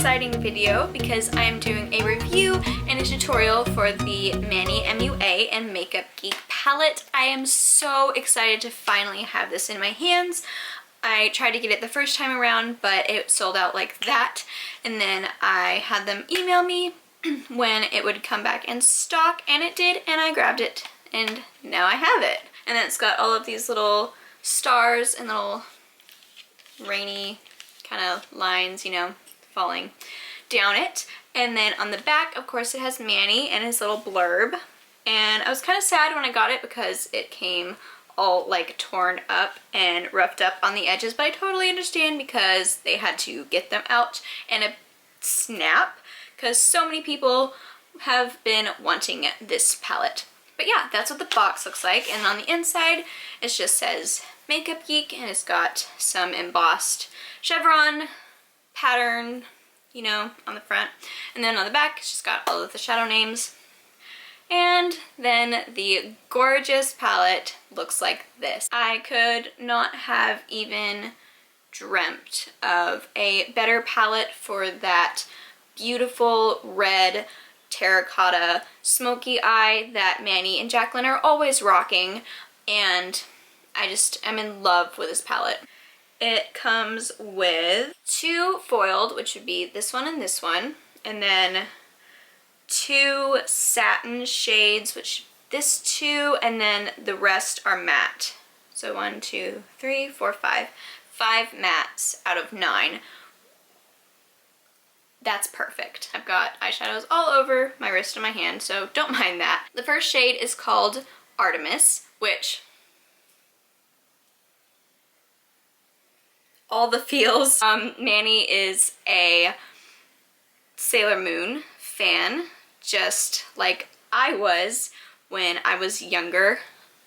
exciting video because I am doing a review and a tutorial for the MannyMUA and Makeup Geek palette. I am so excited to finally have this in my hands. I tried to get it the first time around, but it sold out like that, and then I had them email me when it would come back in stock, and it did, and I grabbed it, and now I have it. And then it's got all of these little stars and little rainy kind of lines, you know, falling down it. And then on the back, of course, it has Manny and his little blurb. And I was kind of sad when I got it because it came all like torn up and roughed up on the edges, but I totally understand because they had to get them out in a snap because so many people have been wanting this palette. But yeah, that's what the box looks like, and on the inside it just says Makeup Geek, and it's got some embossed chevron pattern, you know, on the front, and then on the back it's just got all of the shadow names. And then the gorgeous palette looks like this. I could not have even dreamt of a better palette for that beautiful red terracotta smoky eye that Manny and Jacqueline are always rocking, and I'm in love with this palette. It comes with two foiled, which would be this one and this one, and then two satin shades, which this two, and then the rest are matte. So 1, 2, 3, 4, 5 mattes out of 9. That's perfect. I've got eyeshadows all over my wrist and my hand, so don't mind that. The first shade is called Artemis, which all the feels. Manny is a Sailor Moon fan, just like I was when I was younger.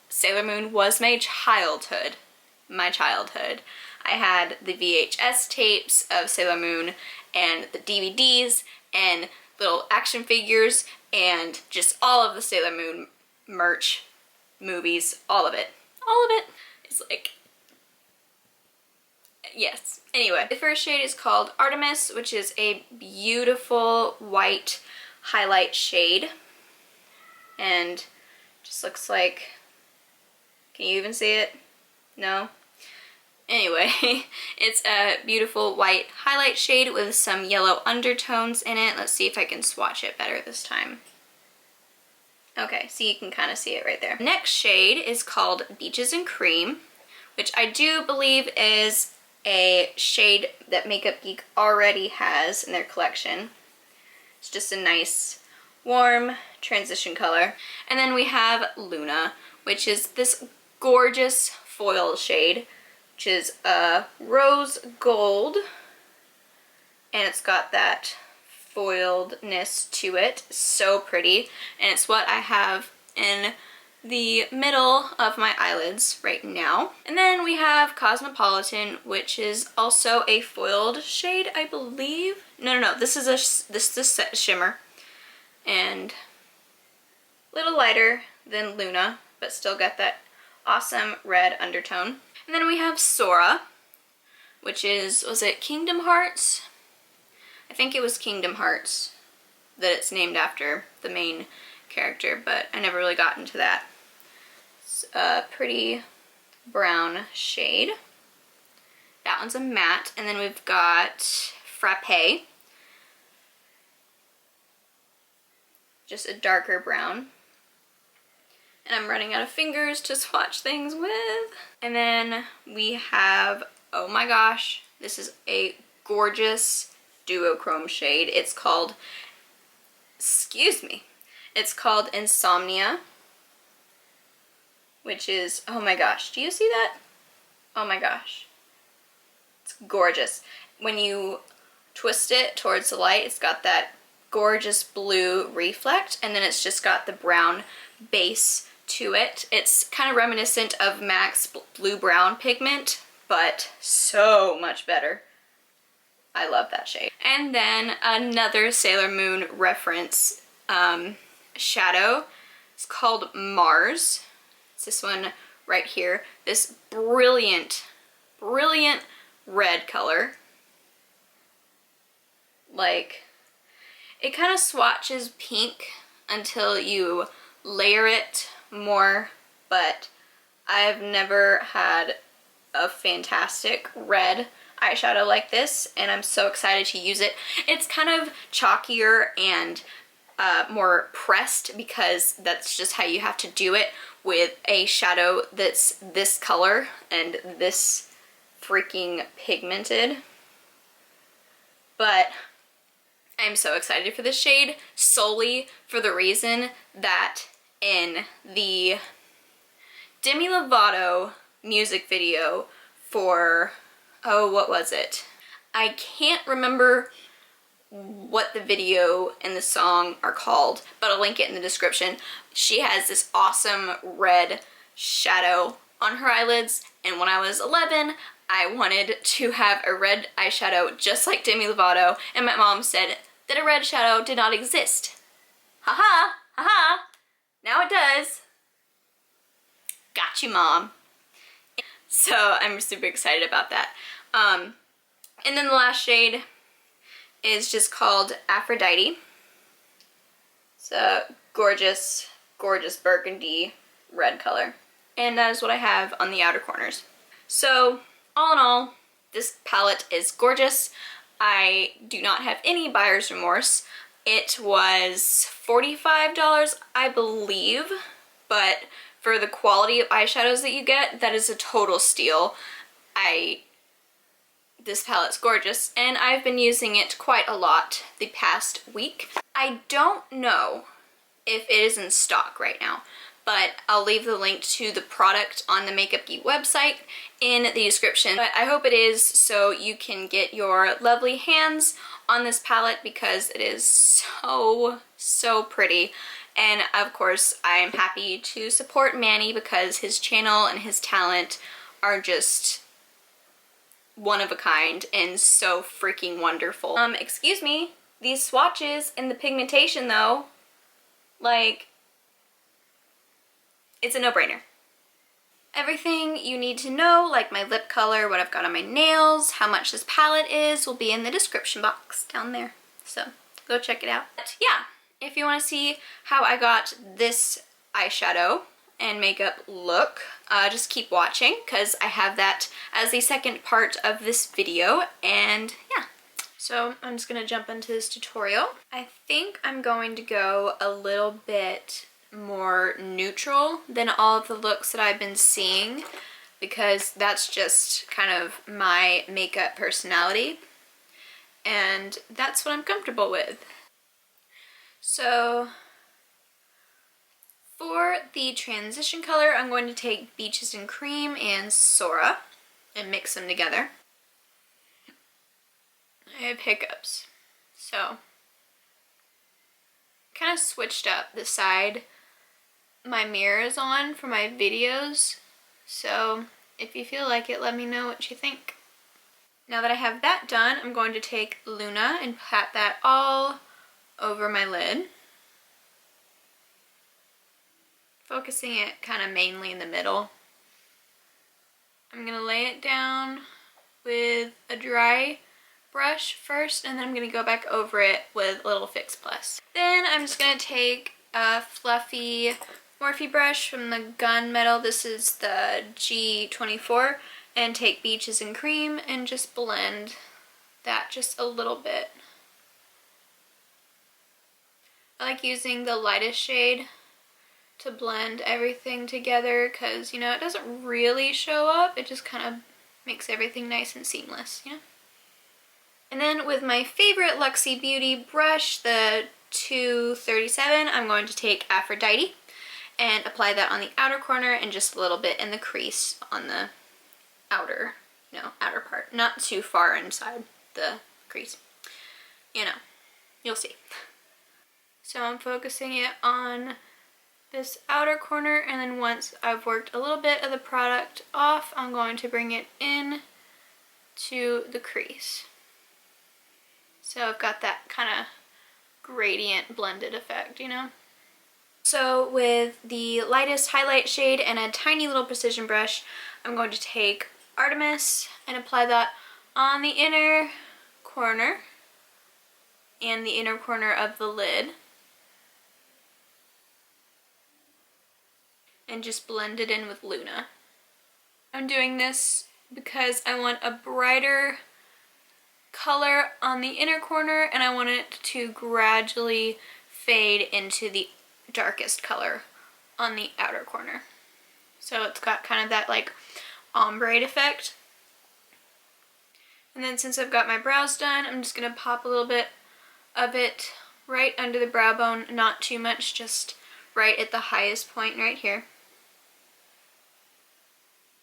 Sailor Moon was my childhood. I had the VHS tapes of Sailor Moon and the DVDs and little action figures and just all of the Sailor Moon merch, movies, all of it. All of it is like, yes. Anyway, the first shade is called Artemis, which is a beautiful white highlight shade, and just looks like, can you even see it? No? Anyway, it's a beautiful white highlight shade with some yellow undertones in it. Let's see if I can swatch it better this time. Okay, so you can kind of see it right there. Next shade is called Beaches and Cream, which I do believe is a shade that Makeup Geek already has in their collection. It's just a nice warm transition color. And then we have Luna, which is this gorgeous foil shade, which is a rose gold, and it's got that foiledness to it. So pretty, and it's what I have in the middle of my eyelids right now. And then we have Cosmopolitan, which is also a foiled shade, I believe. No, this is a shimmer, and a little lighter than Luna, but still got that awesome red undertone. And then we have Sora, which is, was it Kingdom Hearts? I think it was Kingdom Hearts that it's named after, the main character, but I never really got into that. It's a pretty brown shade. That one's a matte. And then we've got Frappe, just a darker brown. And I'm running out of fingers to swatch things with. And then we have, oh my gosh, this is a gorgeous duochrome shade. It's called, it's called Insomnia, which is, oh my gosh, do you see that? Oh my gosh, it's gorgeous. When you twist it towards the light, it's got that gorgeous blue reflect, and then it's just got the brown base to it. It's kind of reminiscent of MAC's blue-brown pigment, but so much better. I love that shade. And then another Sailor Moon reference shadow. It's called Mars. It's this one right here. This brilliant red color. Like, it kind of swatches pink until you layer it more, but I've never had a fantastic red eyeshadow like this, and I'm so excited to use it. It's kind of chalkier and more pressed because that's just how you have to do it with a shadow that's this color and this freaking pigmented. But I'm so excited for this shade solely for the reason that in the Demi Lovato music video for, oh, what was it? I can't remember what the video and the song are called, but I'll link it in the description. She has this awesome red shadow on her eyelids, and when I was 11, I wanted to have a red eyeshadow just like Demi Lovato, and my mom said that a red shadow did not exist. Haha, haha, now it does. Got you, Mom. So I'm super excited about that. And then the last shade is just called Aphrodite. It's a gorgeous, gorgeous burgundy red color. And that is what I have on the outer corners. So all in all, this palette is gorgeous. I do not have any buyer's remorse. It was $45, I believe, but for the quality of eyeshadows that you get, that is a total steal. This palette's gorgeous, and I've been using it quite a lot the past week. I don't know if it is in stock right now, but I'll leave the link to the product on the Makeup Geek website in the description. But I hope it is so you can get your lovely hands on this palette because it is so, so pretty. And of course, I am happy to support Manny because his channel and his talent are just one of a kind and so freaking wonderful. Excuse me, these swatches and the pigmentation though, like, it's a no-brainer. Everything you need to know, like my lip color, what I've got on my nails, how much this palette is, will be in the description box down there. So go check it out. But yeah, if you want to see how I got this eyeshadow and makeup look, just keep watching because I have that as the second part of this video. And yeah, so I'm just gonna jump into this tutorial. I think I'm going to go a little bit more neutral than all of the looks that I've been seeing because that's just kind of my makeup personality and that's what I'm comfortable with. So for the transition color, I'm going to take Beaches and Cream and Sora and mix them together. I have hiccups, so kind of switched up the side my mirror is on for my videos, so if you feel like it, let me know what you think. Now that I have that done, I'm going to take Luna and pat that all over my lid, focusing it kind of mainly in the middle. I'm going to lay it down with a dry brush first, and then I'm going to go back over it with a little Fix Plus. Then I'm just going to take a fluffy Morphe brush from the Gunmetal. This is the G24, and take Beaches and Cream and just blend that just a little bit. I like using the lightest shade to blend everything together because, you know, it doesn't really show up. It just kind of makes everything nice and seamless, you know? And then with my favorite Luxie Beauty brush, the 237, I'm going to take Aphrodite and apply that on the outer corner and just a little bit in the crease on the outer, outer part. Not too far inside the crease. You know, you'll see. So I'm focusing it on this outer corner, and then once I've worked a little bit of the product off, I'm going to bring it in to the crease. So I've got that kind of gradient blended effect, you know? So with the lightest highlight shade and a tiny little precision brush, I'm going to take Artemis and apply that on the inner corner and the inner corner of the lid. And just blend it in with Luna. I'm doing this because I want a brighter color on the inner corner and I want it to gradually fade into the darkest color on the outer corner. So it's got kind of that like ombre effect. And then since I've got my brows done, I'm just going to pop a little bit of it right under the brow bone, not too much, just right at the highest point right here.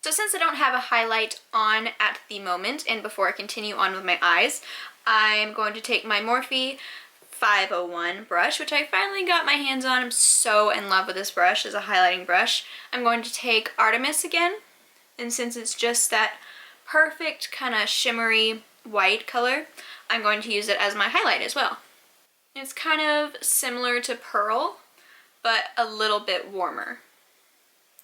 So since I don't have a highlight on at the moment, and before I continue on with my eyes, I'm going to take my Morphe 501 brush, which I finally got my hands on. I'm so in love with this brush as a highlighting brush. I'm going to take Artemis again, and since it's just that perfect kind of shimmery white color, I'm going to use it as my highlight as well. It's kind of similar to Pearl, but a little bit warmer.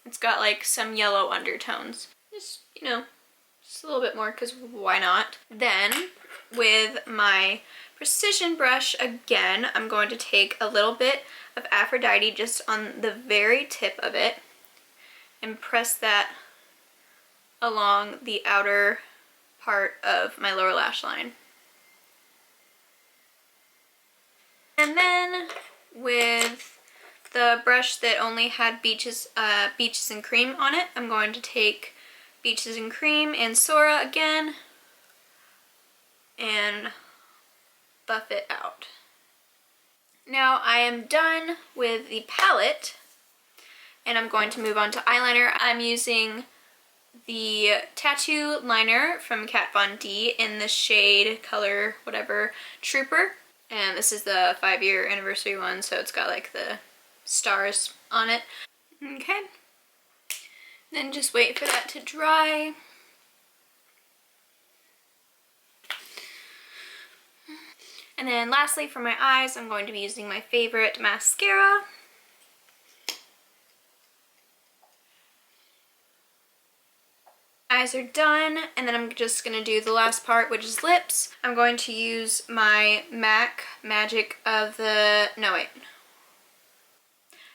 It's got like some yellow undertones. Just, you know, just a little bit more because why not? Then with my precision brush again, I'm going to take a little bit of Aphrodite just on the very tip of it and press that along the outer part of my lower lash line. And then with the brush that only had Beaches and Cream on it, I'm going to take Beaches and Cream and Sora again and buff it out. Now I am done with the palette and I'm going to move on to eyeliner. I'm using the Tattoo Liner from Kat Von D in the shade color whatever Trooper, and this is the 5-year anniversary one, so it's got like the stars on it. Okay, then just wait for that to dry. And then lastly for my eyes, I'm going to be using my favorite mascara. Eyes are done, and then I'm just going to do the last part, which is lips. I'm going to use my MAC Magic of the, no wait.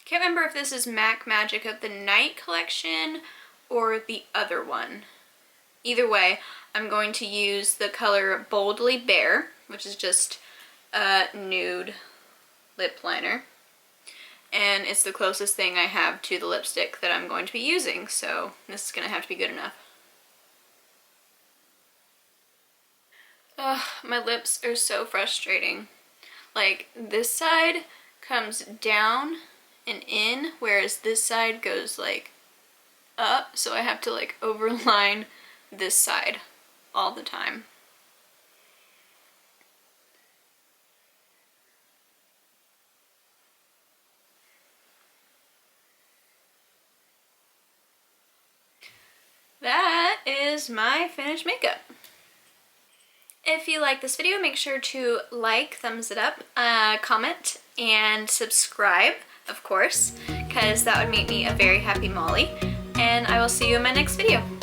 Can't remember if this is MAC Magic of the Night collection or the other one. Either way, I'm going to use the color Boldly Bare, which is just a nude lip liner. And it's the closest thing I have to the lipstick that I'm going to be using, so this is going to have to be good enough. Ugh, my lips are so frustrating. Like, this side comes down and in, whereas this side goes like up, so I have to like overline this side all the time. That is my finished makeup. If you like this video, make sure to like, thumbs it up, comment, and subscribe, of course, because that would make me a very happy Molly. And I will see you in my next video.